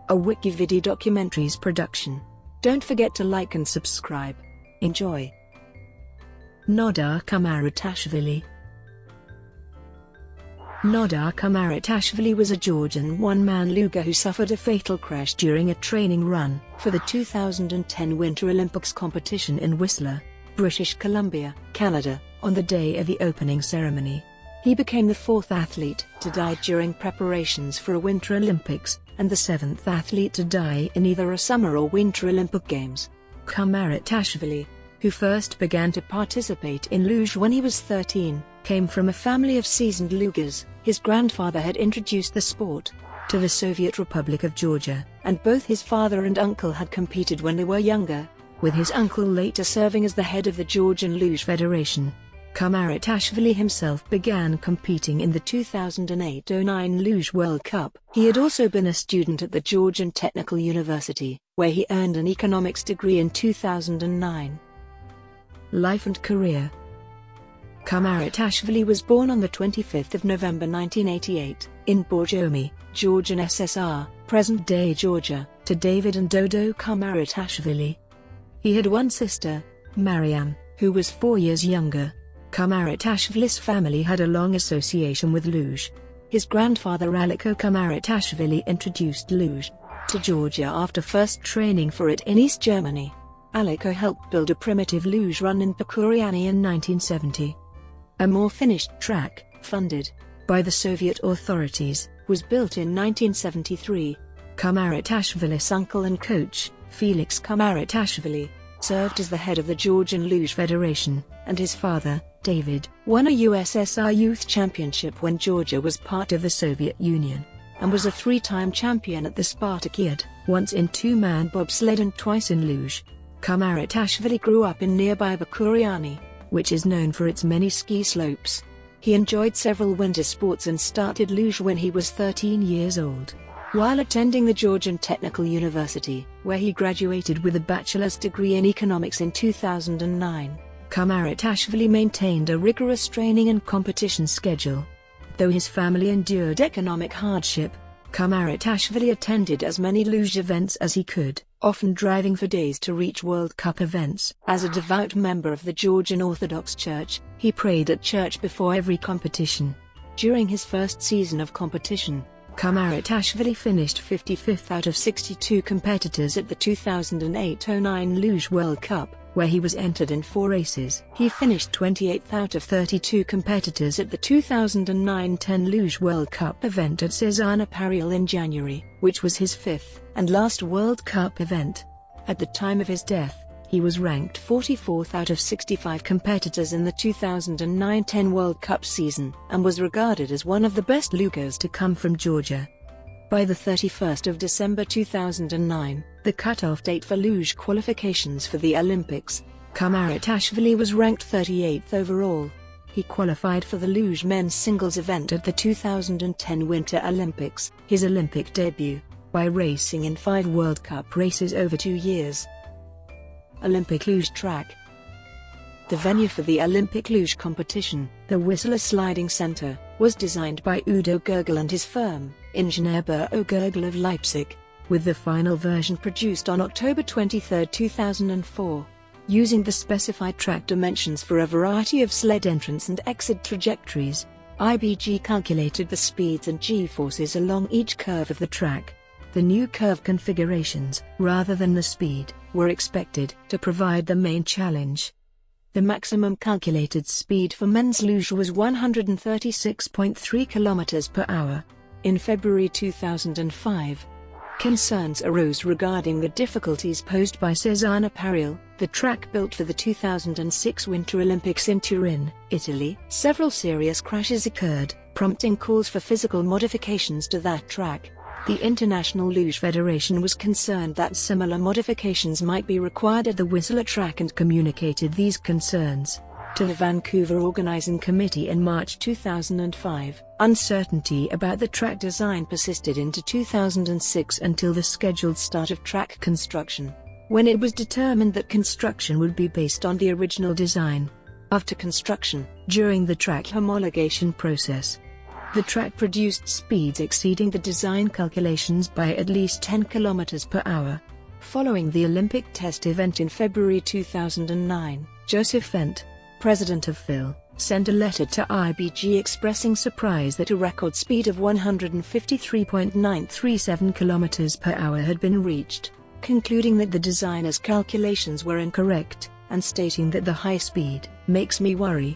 a WikiVidi documentaries production. Don't forget to like and subscribe. Enjoy. Nodar Kumaritashvili. Nodar Kumaritashvili was a Georgian one-man luger who suffered a fatal crash during a training run for the 2010 Winter Olympics competition in Whistler, British Columbia, Canada, on the day of the opening ceremony. He became the fourth athlete to die during preparations for a Winter Olympics, and the seventh athlete to die in either a Summer or Winter Olympic Games. Kumaritashvili, who first began to participate in luge when he was 13, came from a family of seasoned lugers. His grandfather had introduced the sport to the Soviet Republic of Georgia, and both his father and uncle had competed when they were younger, with his uncle later serving as the head of the Georgian Luge Federation. Kumaritashvili himself began competing in the 2008-09 Luge World Cup. He had also been a student at the Georgian Technical University, where he earned an economics degree in 2009. Life and career. Kumaritashvili was born on the 25th of November 1988, in Borjomi, Georgian SSR, present-day Georgia, to David and Dodo Kumaritashvili. He had one sister, Mariam, who was 4 years younger. Kumaritashvili's family had a long association with luge. His grandfather Aliko Kumaritashvili introduced luge to Georgia after first training for it in East Germany. Aliko helped build a primitive luge run in Pokuriani in 1970. A more finished track, funded by the Soviet authorities, was built in 1973. Kumaritashvili's uncle and coach, Felix Kumaritashvili, served as the head of the Georgian Luge Federation, and his father, David, won a USSR Youth Championship when Georgia was part of the Soviet Union, and was a three-time champion at the Spartakiad, once in two-man bobsled and twice in luge. Kumaritashvili grew up in nearby Pokuriani, which is known for its many ski slopes. He enjoyed several winter sports and started luge when he was 13 years old. While attending the Georgian Technical University, where he graduated with a bachelor's degree in economics in 2009, Kumaritashvili maintained a rigorous training and competition schedule. Though his family endured economic hardship, Kumaritashvili attended as many luge events as he could, often driving for days to reach World Cup events. As a devout member of the Georgian Orthodox Church, he prayed at church before every competition. During his first season of competition, Kumaritashvili finished 55th out of 62 competitors at the 2008-09 Luge World Cup, where he was entered in 4 races. He finished 28th out of 32 competitors at the 2009-10 Luge World Cup event at Caesarnaparel in January, which was his 5th and last World Cup event. At the time of his death, he was ranked 44th out of 65 competitors in the 2009-10 World Cup season, and was regarded as one of the best lugers to come from Georgia. By the 31st of December 2009, the cutoff date for luge qualifications for the Olympics, Kumaritashvili was ranked 38th overall. He qualified for the luge men's singles event at the 2010 Winter Olympics, his Olympic debut, by racing in 5 World Cup races over 2 years. Olympic luge track. The venue for the Olympic luge competition, the Whistler Sliding Center, was designed by Udo Gergel and his firm, Ingenieurbüro Gergel of Leipzig, with the final version produced on October 23, 2004. Using the specified track dimensions for a variety of sled entrance and exit trajectories, IBG calculated the speeds and g-forces along each curve of the track. The new curve configurations, rather than the speed, were expected to provide the main challenge. The maximum calculated speed for men's luge was 136.3 km per hour. In February 2005, concerns arose regarding the difficulties posed by Caesarnaparel, the track built for the 2006 Winter Olympics in Turin, Italy. Several serious crashes occurred, prompting calls for physical modifications to that track. The International Luge Federation was concerned that similar modifications might be required at the Whistler track and communicated these concerns to the Vancouver Organizing Committee in March 2005. Uncertainty about the track design persisted into 2006 until the scheduled start of track construction, when it was determined that construction would be based on the original design. After construction, during the track homologation process, The track produced speeds exceeding the design calculations by at least 10 km per hour. Following the Olympic test event in February 2009, Joseph Fent, president of FIL, sent a letter to IBG expressing surprise that a record speed of 153.937 km per hour had been reached, concluding that the designer's calculations were incorrect, and stating that the high speed makes me worry.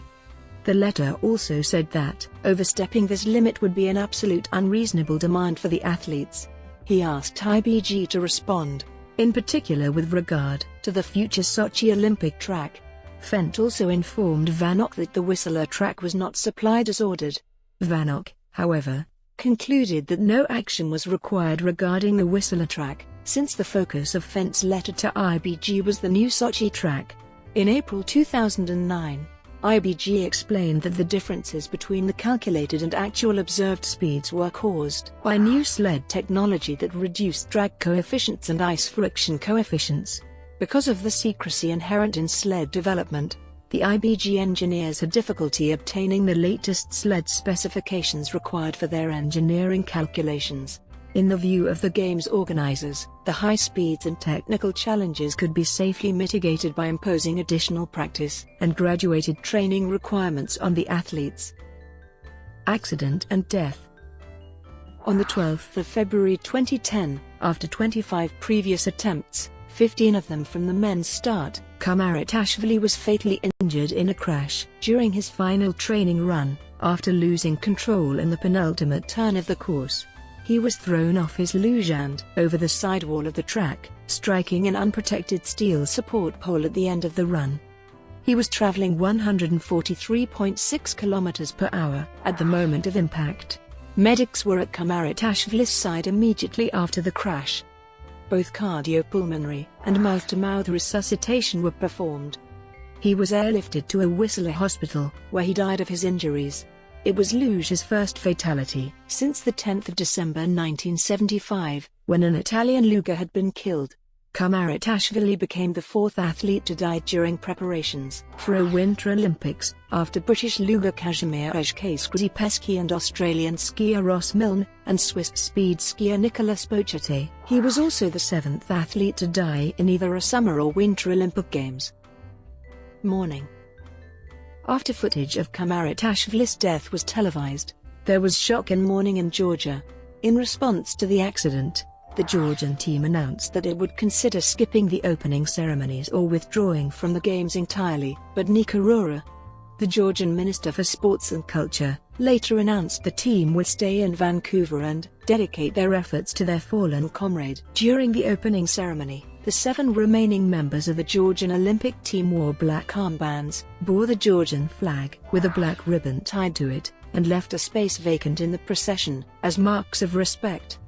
The letter also said that overstepping this limit would be an absolute unreasonable demand for the athletes. He asked IBG to respond, in particular with regard to the future Sochi Olympic track. Fent also informed Vanok that the Whistler track was not supplied as ordered. Vanok, however, concluded that no action was required regarding the Whistler track, since the focus of Fent's letter to IBG was the new Sochi track. In April 2009, IBG explained that the differences between the calculated and actual observed speeds were caused by new sled technology that reduced drag coefficients and ice friction coefficients. Because of the secrecy inherent in sled development, the IBG engineers had difficulty obtaining the latest sled specifications required for their engineering calculations. In the view of the game's organizers, the high speeds and technical challenges could be safely mitigated by imposing additional practice and graduated training requirements on the athletes. Accident and death. On the 12th of February 2010, after 25 previous attempts, 15 of them from the men's start, Kumaritashvili was fatally injured in a crash during his final training run, after losing control in the penultimate turn of the course. He was thrown off his luge and over the sidewall of the track, striking an unprotected steel support pole at the end of the run. He was traveling 143.6 km per hour at the moment of impact. Medics were at Kumaritashvili's side immediately after the crash. Both cardiopulmonary and mouth-to-mouth resuscitation were performed. He was airlifted to a Whistler hospital, where he died of his injuries. It was Luge's first fatality since the 10th of December 1975, when an Italian luger had been killed. Kumaritashvili became the fourth athlete to die during preparations for a Winter Olympics, after British luger Kazimierz Skrzypewski and Australian skier Ross Milne, and Swiss speed skier Nicolas Pochete. He was also the seventh athlete to die in either a Summer or Winter Olympic Games. Mourning. After footage of Kumaritashvili's death was televised, there was shock and mourning in Georgia. In response to the accident, the Georgian team announced that it would consider skipping the opening ceremonies or withdrawing from the Games entirely, but Coroner, the Georgian Minister for Sports and Culture, later announced the team would stay in Vancouver and dedicate their efforts to their fallen comrade. During the opening ceremony, the 7 remaining members of the Georgian Olympic team wore black armbands, bore the Georgian flag with a black ribbon tied to it, and left a space vacant in the procession, as marks of respect.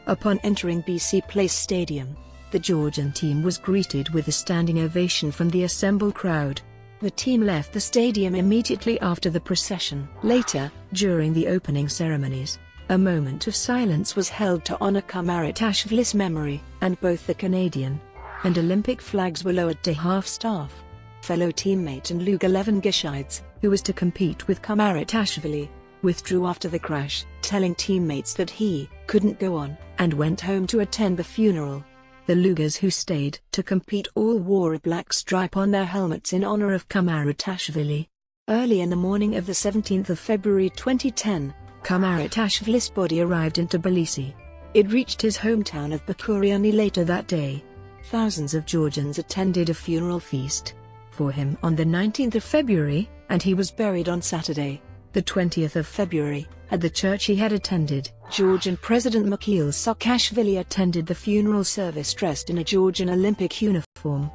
Upon entering BC Place Stadium, the Georgian team was greeted with a standing ovation from the assembled crowd. The team left the stadium immediately after the procession. Later, during the opening ceremonies, a moment of silence was held to honor Kumaritashvili's memory, and both the Canadian and Olympic flags were lowered to half-staff. Fellow teammate and Luge 11 Gishides, who was to compete with Kumaritashvili, withdrew after the crash, telling teammates that he couldn't go on, and went home to attend the funeral. The Lugers who stayed to compete all wore a black stripe on their helmets in honor of Kumaritashvili. Early in the morning of the 17th of February 2010, Kumaritashvili's body arrived in Tbilisi. It reached his hometown of Bakuriani later that day. Thousands of Georgians attended a funeral feast for him on the 19th of February, and he was buried on Saturday, the 20th of February, at the church he had attended. Georgian President Mikhail Saakashvili attended the funeral service dressed in a Georgian Olympic uniform.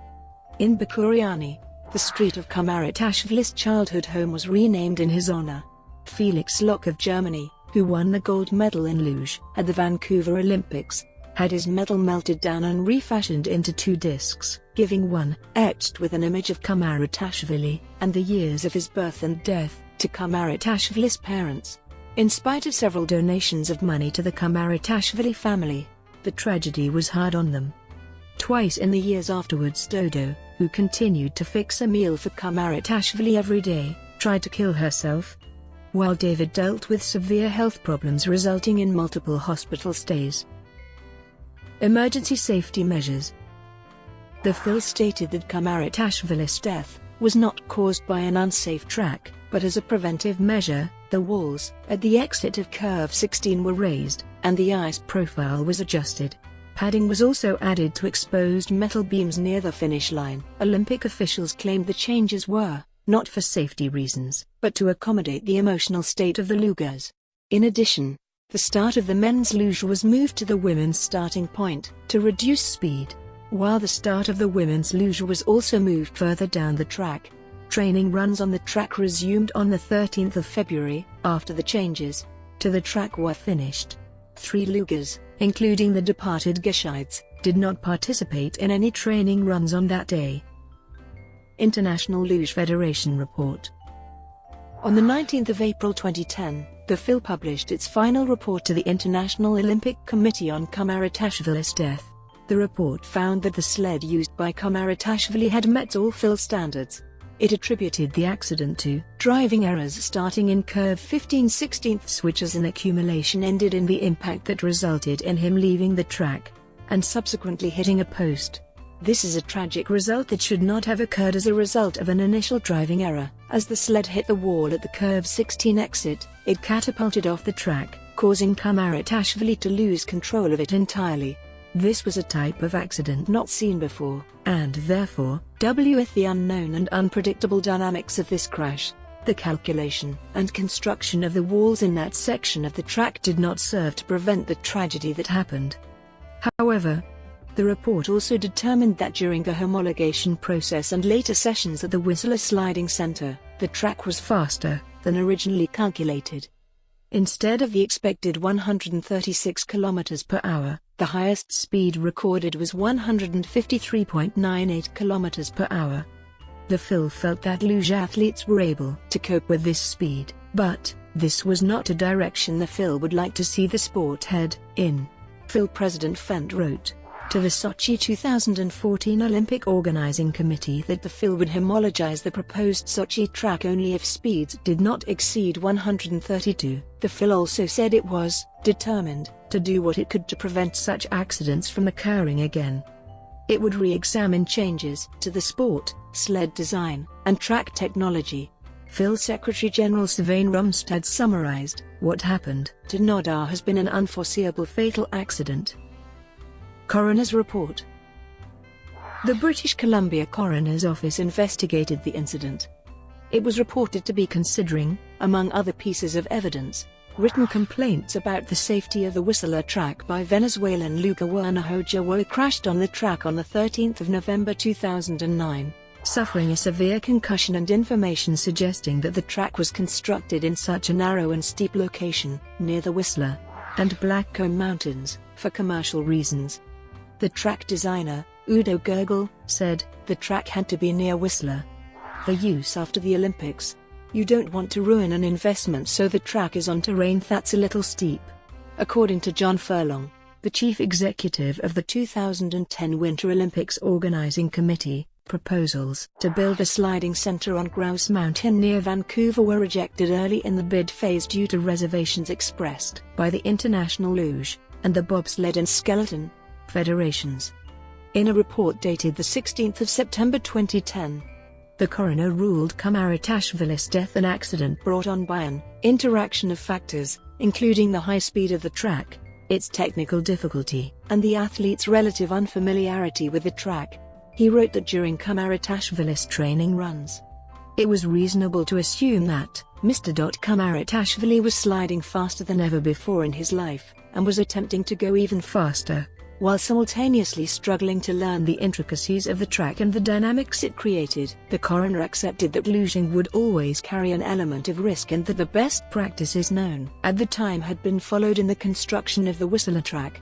In Bakuriani, the street of Kumaritashvili's childhood home was renamed in his honor. Felix Lok of Germany, who won the gold medal in luge at the Vancouver Olympics, had his medal melted down and refashioned into 2 discs, giving one, etched with an image of Kumaritashvili, and the years of his birth and death, to Kumaritashvili's parents. In spite of several donations of money to the Kumaritashvili family, the tragedy was hard on them. Twice in the years afterwards, Dodo, who continued to fix a meal for Kumaritashvili every day, tried to kill herself. while David dealt with severe health problems resulting in multiple hospital stays. Emergency safety measures. The Phil stated that Kumaritashvili's death was not caused by an unsafe track, but as a preventive measure, the walls at the exit of Curve 16 were raised, and the ice profile was adjusted. Padding was also added to exposed metal beams near the finish line. Olympic officials claimed the changes were not for safety reasons, but to accommodate the emotional state of the Lugers. In addition, the start of the men's luge was moved to the women's starting point to reduce speed, while the start of the women's luge was also moved further down the track. Training runs on the track resumed on the 13th of February, after the changes to the track were finished. 3 Lugers, including the departed Geschides, did not participate in any training runs on that day. International Luge Federation report. On the 19th of April 2010, the FIL published its final report to the International Olympic Committee on Kumaritashvili's death. The report found that the sled used by Kumaritashvili had met all FIL standards. It attributed the accident to driving errors starting in curve 15/16, which as an accumulation ended in the impact that resulted in him leaving the track and subsequently hitting a post. This is a tragic result that should not have occurred as a result of an initial driving error. As the sled hit the wall at the curve 16 exit, it catapulted off the track, causing Kumaritashvili to lose control of it entirely. This was a type of accident not seen before, and therefore, with the unknown and unpredictable dynamics of this crash, the calculation and construction of the walls in that section of the track did not serve to prevent the tragedy that happened. However, the report also determined that during the homologation process and later sessions at the Whistler Sliding Center, the track was faster than originally calculated. Instead of the expected 136 km per hour, the highest speed recorded was 153.98 km per hour. The FIL felt that luge athletes were able to cope with this speed, but this was not a direction the FIL would like to see the sport head in. FIL President Fent wrote to the Sochi 2014 Olympic Organizing Committee that the FIL would homologize the proposed Sochi track only if speeds did not exceed 132. The FIL also said it was determined to do what it could to prevent such accidents from occurring again. It would re-examine changes to the sport, sled design, and track technology. FIL Secretary General Sylvain Rumstad summarized, "What happened to Nodar has been an unforeseeable fatal accident." Coroner's report. The British Columbia Coroner's Office investigated the incident. It was reported to be considering, among other pieces of evidence, written complaints about the safety of the Whistler track by Venezuelan luger Werner Hoja, who crashed on the track on the 13th of November 2009, suffering a severe concussion, and information suggesting that the track was constructed in such a narrow and steep location, near the Whistler and Blackcomb Mountains, for commercial reasons. The track designer, Udo Gergel, said, "The track had to be near Whistler for use after the Olympics. You don't want to ruin an investment, so the track is on terrain that's a little steep." According to John Furlong, the chief executive of the 2010 Winter Olympics Organizing Committee, proposals to build a sliding center on Grouse Mountain near Vancouver were rejected early in the bid phase due to reservations expressed by the International Luge and the Bobsled and Skeleton federations. In a report dated the 16th of September 2010, the coroner ruled Kumaritashvili's death an accident brought on by an interaction of factors, including the high speed of the track, its technical difficulty, and the athlete's relative unfamiliarity with the track. He wrote that during Kumaritashvili's training runs, it was reasonable to assume that Mr. Kumaritashvili was sliding faster than ever before in his life, and was attempting to go even faster, while simultaneously struggling to learn the intricacies of the track and the dynamics it created. The coroner accepted that luging would always carry an element of risk, and that the best practices known at the time had been followed in the construction of the Whistler track.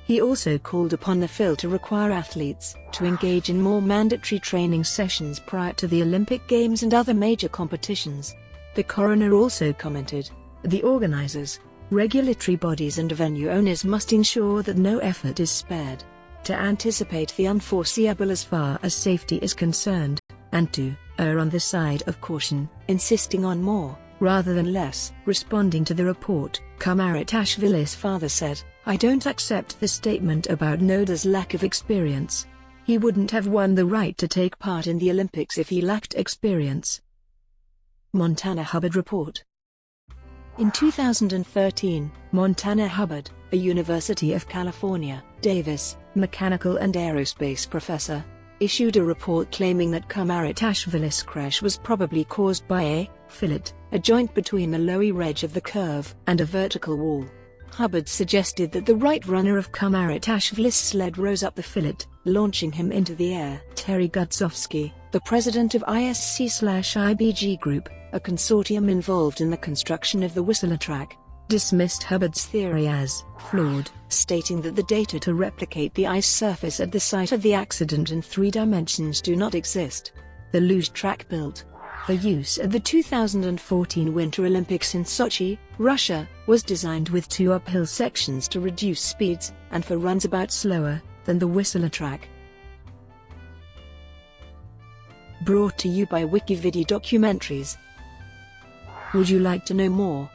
He also called upon the FIL to require athletes to engage in more mandatory training sessions prior to the Olympic Games and other major competitions. The coroner also commented, "The organizers, regulatory bodies and venue owners must ensure that no effort is spared to anticipate the unforeseeable as far as safety is concerned, and to err on the side of caution, insisting on more rather than less. Responding to the report, Kumaritashvili's father said, "I don't accept the statement about Nodar's lack of experience. He wouldn't have won the right to take part in the Olympics if he lacked experience." Montana Hubbard report. In 2013, Montana Hubbard, a University of California, Davis, mechanical and aerospace professor, issued a report claiming that Kumaritashvili's crash was probably caused by a fillet, a joint between the lower edge of the curve and a vertical wall. Hubbard suggested that the right runner of Kumaritashvili's sled rose up the fillet, launching him into the air. Terry Gudzowski, the president of ISC/IBG Group, a consortium involved in the construction of the Whistler track, dismissed Hubbard's theory as flawed, stating that the data to replicate the ice surface at the site of the accident in 3 dimensions do not exist. The luge track built for use at the 2014 Winter Olympics in Sochi, Russia, was designed with 2 uphill sections to reduce speeds, and for runs about slower than the Whistler track. Brought to you by WikiVidi documentaries. Would you like to know more?